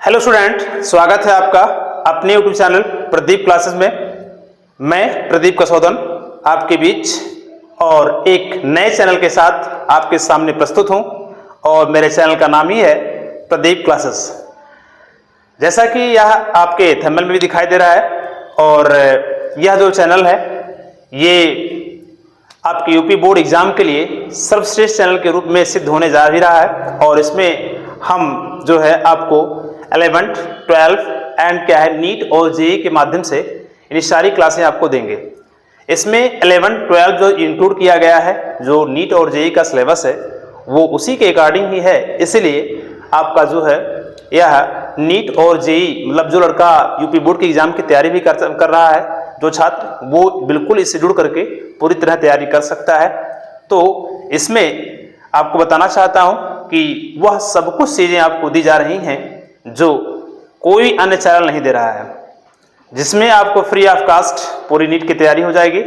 Hello student, स्वागत है आपका अपने यूट्यूब चैनल प्रदीप क्लासेस में। मैं प्रदीप कसौदन आपके बीच और एक नए चैनल के साथ आपके सामने प्रस्तुत हूं और मेरे चैनल का नाम ही है प्रदीप क्लासेस। जैसा कि यह आपके थंबनेल में भी दिखाई दे रहा है और यह जो चैनल है ये आपके यूपी बोर्ड एग्जाम के लिए सर्वश्रेष्ठ चैनल के रूप में सिद्ध होने जा भी रहा है और इसमें हम जो है आपको 11th, 12th एंड क्या है नीट और जेईई के माध्यम से इन सारी क्लासें आपको देंगे। इसमें 11th, 12th जो इंक्लूड किया गया है, जो नीट और जेईई का सिलेबस है वो उसी के अकॉर्डिंग ही है, इसलिए आपका जो है यह नीट और जेईई मतलब जो लड़का यूपी बोर्ड के एग्जाम की तैयारी भी कर रहा है, जो छात्र वो बिल्कुल इससे जुड़ करके पूरी तरह तैयारी कर सकता है। तो इसमें आपको बताना चाहता हूं कि वह सब कुछ चीजें आपको दी जा रही हैं जो कोई अन्य चैनल नहीं दे रहा है, जिसमें आपको फ्री ऑफ कास्ट पूरी नीट की तैयारी हो जाएगी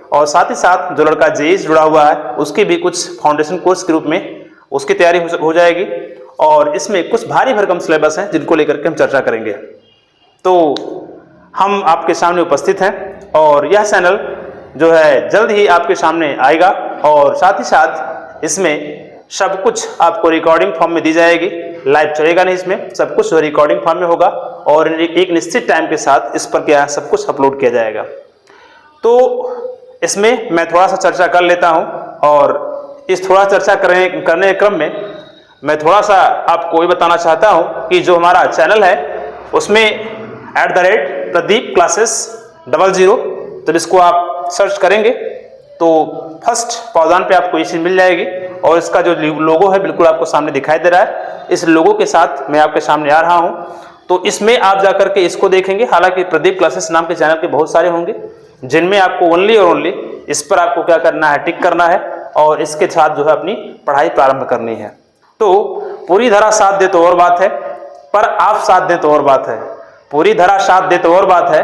और साथ ही साथ जो लड़का जेईई से जुड़ा हुआ है उसकी भी कुछ फाउंडेशन कोर्स के रूप में उसकी तैयारी हो जाएगी और इसमें कुछ भारी भरकम सिलेबस हैं जिनको लेकर के हम चर्चा करेंगे। तो हम आपके सामने उपस्थित हैं और यह चैनल जो है जल्द ही आपके सामने आएगा और साथ ही साथ इसमें सब कुछ आपको रिकॉर्डिंग फॉर्म में दी जाएगी। लाइव चलेगा नहीं, इसमें सब कुछ रिकॉर्डिंग फॉर्म में होगा और एक निश्चित टाइम के साथ इस पर क्या सब कुछ अपलोड किया जाएगा। तो इसमें मैं थोड़ा सा चर्चा कर लेता हूं और इस थोड़ा चर्चा करने के क्रम में मैं थोड़ा सा आपको ये बताना चाहता हूं कि जो हमारा चैनल है उसमें @प्रदीप क्लासेस 00, जब इसको आप सर्च करेंगे तो फर्स्ट पावदान पे आपको ये चीज मिल जाएगी और इसका जो लोगो है बिल्कुल आपको सामने दिखाई दे रहा है। इस लोगो के साथ मैं आपके सामने आ रहा हूं, तो इसमें आप जाकर के इसको देखेंगे। हालांकि प्रदीप क्लासेस नाम के चैनल के बहुत सारे होंगे जिनमें आपको ओनली और ओनली इस पर आपको क्या करना है, टिक करना है और इसके साथ जो है अपनी पढ़ाई प्रारंभ करनी है। तो पूरी धरा साथ दे तो और बात है, पर आप साथ दे तो और बात है। पूरी धरा साथ दे तो और बात है,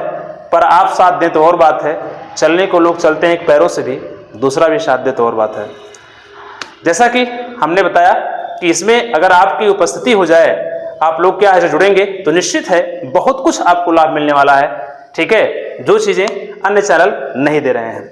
पर आप साथ दें तो और बात है। चलने को लोग चलते हैं एक पैरों से भी, दूसरा भी साथ दे तो और बात है। जैसा कि हमने बताया कि इसमें अगर आपकी उपस्थिति हो जाए, आप लोग क्या है जुड़ेंगे, तो निश्चित है बहुत कुछ आपको लाभ मिलने वाला है। ठीक है, जो चीजें अन्य चैनल नहीं दे रहे हैं।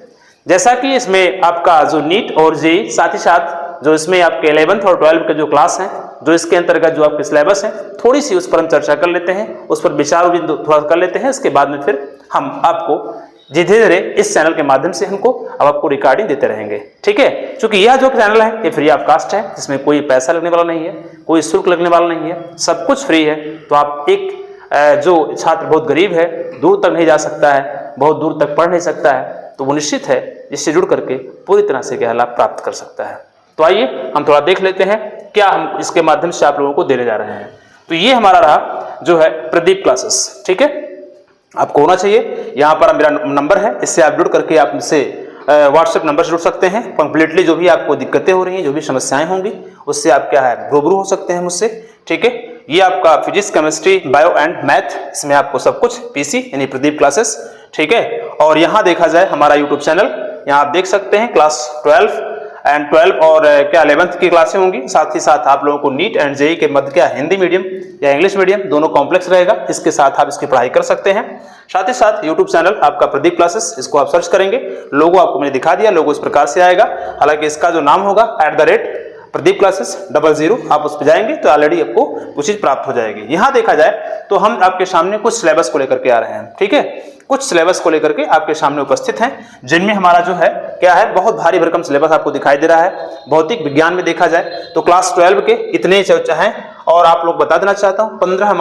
जैसा कि इसमें आपका जो नीट और जेईई, साथ ही साथ जो इसमें आपके 11th और 12th के जो क्लास हैं, जो इसके अंतर्गत जो आपके सिलेबस है, थोड़ी सी उस पर हम चर्चा कर लेते हैं, उस पर विचार भी थोड़ा कर लेते हैं। इसके बाद में फिर हम आपको धीरे धीरे इस चैनल के माध्यम से हमको अब आपको रिकॉर्डिंग देते रहेंगे। ठीक है, क्योंकि यह जो चैनल है ये फ्री ऑफ कास्ट है, इसमें कोई पैसा लगने वाला नहीं है, कोई शुल्क लगने वाला नहीं है, सब कुछ फ्री है। तो आप एक जो छात्र बहुत गरीब है, दूर तक नहीं जा सकता है, बहुत दूर तक पढ़ नहीं सकता है, तो वो निश्चित है इससे जुड़ करके पूरी तरह से क्या लाभ प्राप्त कर सकता है। तो आइए हम थोड़ा देख लेते हैं क्या हम इसके माध्यम से आप लोगों को देने जा रहे हैं। तो ये हमारा रहा जो है प्रदीप क्लासेस। ठीक है, आपको होना चाहिए, यहाँ पर मेरा नंबर है, इससे आप जुड़ करके आप मुझसे व्हाट्सएप नंबर से जुड़ सकते हैं। कंप्लीटली जो भी आपको दिक्कतें हो रही हैं, जो भी समस्याएं होंगी, उससे आप क्या है रूबरू हो सकते हैं मुझसे। ठीक है, ये आपका physics, chemistry, bio and math, इसमें आपको सब कुछ पीसी यानी प्रदीप क्लासेस। ठीक है, और यहाँ देखा जाए हमारा यूट्यूब चैनल, यहाँ आप देख सकते हैं क्लास 12 एंड 12 और क्या 11th की क्लासें होंगी। साथ ही साथ आप लोगों को नीट एंड जेईई के मध्य क्या हिंदी मीडियम या इंग्लिश मीडियम दोनों कॉम्प्लेक्स रहेगा, इसके साथ आप इसकी पढ़ाई कर सकते हैं। साथ ही साथ यूट्यूब चैनल आपका प्रदीप क्लासेस, इसको आप सर्च करेंगे, लोगो आपको मैंने दिखा दिया, लोगो इस प्रकार से आएगा। हालांकि इसका जो नाम होगा प्रदीप क्लासेस 00, आप उस पर जाएंगे तो ऑलरेडी आपको कुछ चीज प्राप्त हो जाएगी। यहाँ देखा जाए तो हम आपके सामने कुछ सिलेबस को लेकर के आ रहे हैं। ठीक है, कुछ सिलेबस को लेकर के आपके सामने उपस्थित हैं, जिनमें हमारा जो है क्या है बहुत भारी भरकम सिलेबस आपको दिखाई दे रहा है। भौतिक विज्ञान में देखा जाए तो क्लास 12 के इतने हैं और आप लोग बता देना चाहता हूँ 15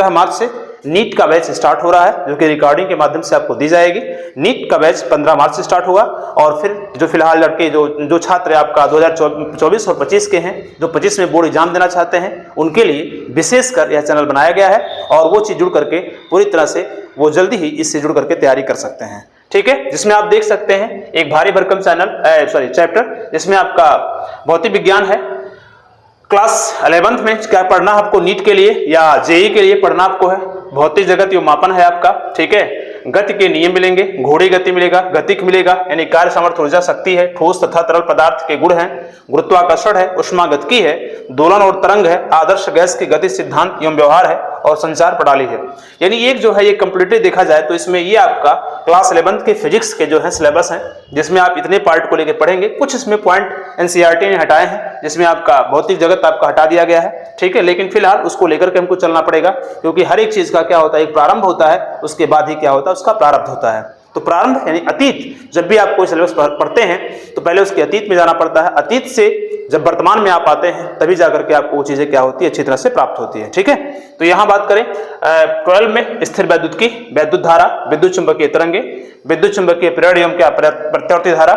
मार्च से नीट का बैच स्टार्ट हो रहा है, जो कि रिकॉर्डिंग के माध्यम से आपको दी जाएगी। नीट का बैच 15 मार्च से स्टार्ट होगा और फिर जो फिलहाल लड़के जो छात्र आपका 2024 और 25 के हैं, जो 25 में बोर्ड एग्जाम देना चाहते हैं, उनके लिए विशेषकर यह चैनल बनाया गया है और वो चीज जुड़ करके पूरी तरह से वो जल्दी ही इससे जुड़ करके तैयारी कर सकते हैं। ठीक है, जिसमें आप देख सकते हैं एक भारी भरकम चैप्टर जिसमें आपका भौतिक विज्ञान है। क्लास 11th में क्या पढ़ना आपको नीट के लिए या जेईई के लिए पढ़ना आपको है, भौतिक जगत यो मापन है आपका। ठीक है, गति के नियम मिलेंगे, घोड़े गति मिलेगा, गतिक मिलेगा यानी कार्य सामर्थ्य ऊर्जा शक्ति है, ठोस तथा तरल पदार्थ के गुण हैं, गुरुत्वाकर्षण है, उष्मागतिकी है, दोलन और तरंग है, आदर्श गैस की गति सिद्धांत एवं व्यवहार है और संचार प्रणाली है। यानी एक जो है ये कंप्लीटली देखा जाए तो इसमें ये आपका क्लास 11th के फिजिक्स के जो है सिलेबस हैं, जिसमें आप इतने पार्ट को लेकर पढ़ेंगे। कुछ इसमें पॉइंट एनसीईआरटी ने हटाए हैं, जिसमें आपका भौतिक जगत आपका हटा दिया गया है, ठीक है, लेकिन फिलहाल उसको लेकर के हमको चलना पड़ेगा, क्योंकि हर एक चीज का क्या होता है, एक प्रारंभ होता है, उसके बाद ही क्या होता है, उसका प्रारब्ध होता है। तो प्रारंभ यानी अतीत, जब भी आप कोई सिलेबस पढ़ते हैं तो पहले उसके अतीत में जाना पड़ता है, अतीत से जब वर्तमान में आप आते हैं तभी जाकर के आपको वो चीजें क्या होती है, अच्छी तरह से प्राप्त होती है, ठीक है। तो यहाँ बात करें 12 में स्थिर वैद्युत की, विद्युत धारा, विद्युत चुंबकीय तरंगे, विद्युत चुंबकीय प्रेरण एवं क्या प्रत्यावर्ती धारा,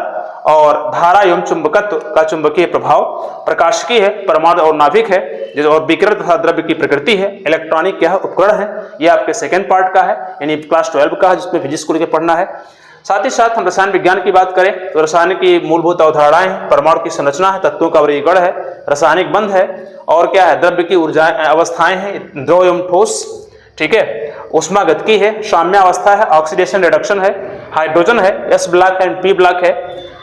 और धारा एवं चुंबकत्व का चुंबकीय प्रभाव, प्रकाशिकी है, परमाणु और नाभिक है, और विकिरण तथा द्रव्य की प्रकृति है, इलेक्ट्रॉनिक क्या है, उपकरण है। ये आपके सेकंड पार्ट का है यानी क्लास 12 का है, जिसमें फिजिक्स को लेकर पढ़ना है। साथ ही साथ हम रसायन विज्ञान की बात करें तो रसायन की मूलभूत अवधारणाएं हैं, परमाणु की संरचना है, तत्वों का वर्गीकरण है, रासायनिक बंध है, और क्या है, द्रव्य की ऊर्जा अवस्थाएं हैं, द्रव एवं ठोस, ठीक है, उष्मागतिकी है, साम्यावस्था है, ऑक्सीडेशन रिडक्शन है, हाइड्रोजन है, एस ब्लॉक है, पी ब्लॉक है,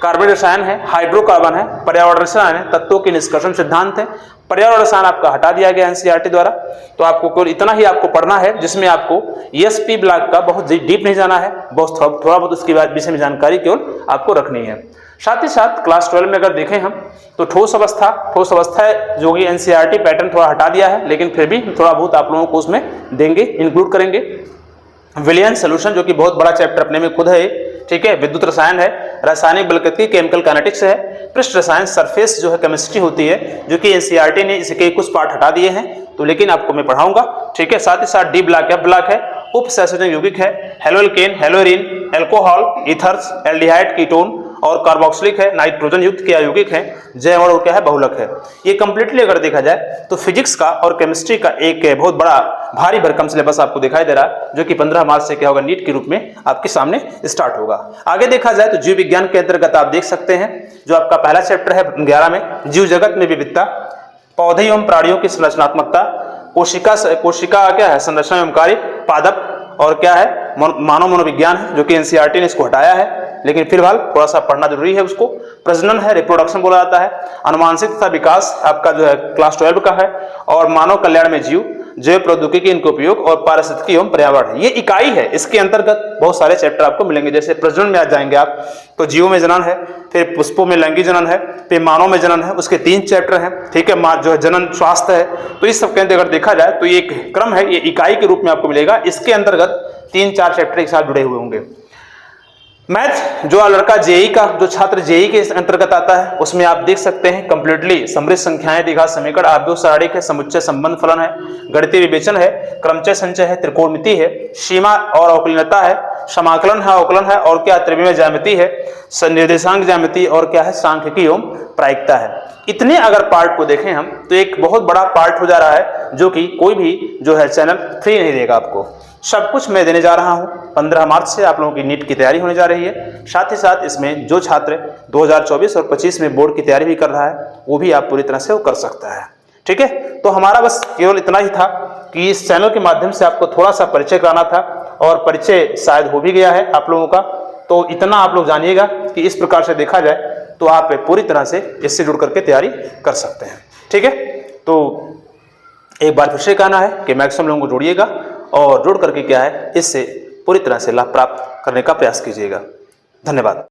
कार्बन रसायन है, हाइड्रोकार्बन है, पर्यावरण रसायन है, तत्वों के निष्कर्षण सिद्धांत है। पर्यावरण रसायन आपका हटा दिया गया एनसीईआरटी द्वारा, तो आपको केवल इतना ही आपको पढ़ना है, जिसमें आपको एसपी ब्लॉक का बहुत डीप नहीं जाना है, बहुत थोड़ा बहुत उसके विषय में जानकारी केवल आपको रखनी है। साथ ही साथ क्लास 12 में अगर देखें हम तो ठोस अवस्था जो कि एनसीईआरटी पैटर्न थोड़ा हटा दिया है, लेकिन फिर भी थोड़ा बहुत आप लोगों को उसमें देंगे, इंक्लूड करेंगे। विलियन सोल्यूशन जो कि बहुत बड़ा चैप्टर अपने में खुद है, ठीक है, विद्युत रसायन है, रासायनिक बलगतिकी, केमिकल काइनेटिक्स है, पृष्ठ रसायन, सरफेस जो है केमिस्ट्री होती है, जो कि एनसीईआरटी ने इसके कुछ पार्ट हटा दिए हैं, तो लेकिन आपको मैं पढ़ाऊंगा, ठीक है। साथ ही साथ डी ब्लॉक है, उप सहसंयोजक यौगिक है, haloalkane, haloarene, alcohol, ethers, aldehyde, ketone और कार्बोक्सिलिक है, नाइट्रोजन युक्त क्या यौगिक है, जैव और क्या है, बहुलक है। ये कंप्लीटली अगर देखा जाए तो फिजिक्स का और केमिस्ट्री का एक बहुत बड़ा भारी भरकम सिलेबस आपको दिखाई दे रहा है, जो कि 15 मार्च से क्या होगा, नीट के रूप में आपके सामने स्टार्ट होगा। आगे देखा जाए तो जीव विज्ञान के अंतर्गत आप देख सकते हैं जो आपका पहला चैप्टर है 11 में, जीव जगत में विविधता, पौधे एवं प्राणियों की संरचनात्मकता, कोशिका क्या है, संरचना एवं कार्य, पादप, और क्या है, मानव मनोविज्ञान है, जो कि एनसीईआरटी ने इसको हटाया है, लेकिन फिलहाल थोड़ा सा पढ़ना जरूरी है उसको। प्रजनन है, रिप्रोडक्शन बोला जाता है, अनुवांशिक तथा विकास आपका जो है क्लास 12 का है, और मानव कल्याण में जीव, जैव प्रौद्योगिकी, इनके उपयोग, और पारिस्थितिकी एवं पर्यावरण है। ये इकाई है, इसके अंतर्गत बहुत सारे चैप्टर आपको मिलेंगे। जैसे प्रजनन में आ जाएंगे आप तो जीवों में जनन है, फिर पुष्पों में लैंगिक जनन है, फिर मानव में जनन है, उसके 3 चैप्टर हैं, ठीक है, जो है जनन स्वास्थ्य है। तो इस सब के अंतर्गत देखा जाए तो ये एक क्रम है, ये इकाई के रूप में आपको मिलेगा। इसके अंतर्गत 3-4 चैप्टर एक साथ जुड़े हुए होंगे। मैथ जो लड़का जेई का, जो छात्र जेई के अंतर्गत आता है, उसमें आप देख सकते हैं कंप्लीटली समृद्ध संख्याएं, द्विघात समीकरण, आव्यूह सारणिक है, समुच्चय संबंध फलन है, गणितीय विवेचन है, क्रमचय संचय है, त्रिकोणमिति है, सीमा और अवकलनीयता है, समाकलन है, अवकलन है, और क्या त्रिविमीय ज्यामिति है, निर्देशांक ज्यामिति, और क्या है, सांख्यिकी एवं प्रायिकता है। इतने अगर पार्ट को देखें हम तो एक बहुत बड़ा पार्ट हो जा रहा है, जो कि कोई भी जो है चैनल फ्री नहीं देगा आपको। सब कुछ मैं देने जा रहा हूं। 15 मार्च से आप लोगों की नीट की तैयारी होने जा रही है। साथ ही साथ इसमें जो छात्र 2024 और 25 में बोर्ड की तैयारी भी कर रहा है, वो भी आप पूरी तरह से वो कर सकता है, ठीक है। तो हमारा बस केवल इतना ही था कि इस चैनल के माध्यम से आपको थोड़ा सा परिचय कराना था, और परिचय शायद हो भी गया है आप लोगों का। तो इतना आप लोग जानिएगा कि इस प्रकार से देखा जाए तो आप पूरी तरह से इससे जुड़ करके तैयारी कर सकते हैं, ठीक है। तो एक बार फिर से कहना है कि मैक्सिमम लोगों को जोड़िएगा, और जुड़ करके क्या है, इससे पूरी तरह से लाभ प्राप्त करने का प्रयास कीजिएगा। धन्यवाद।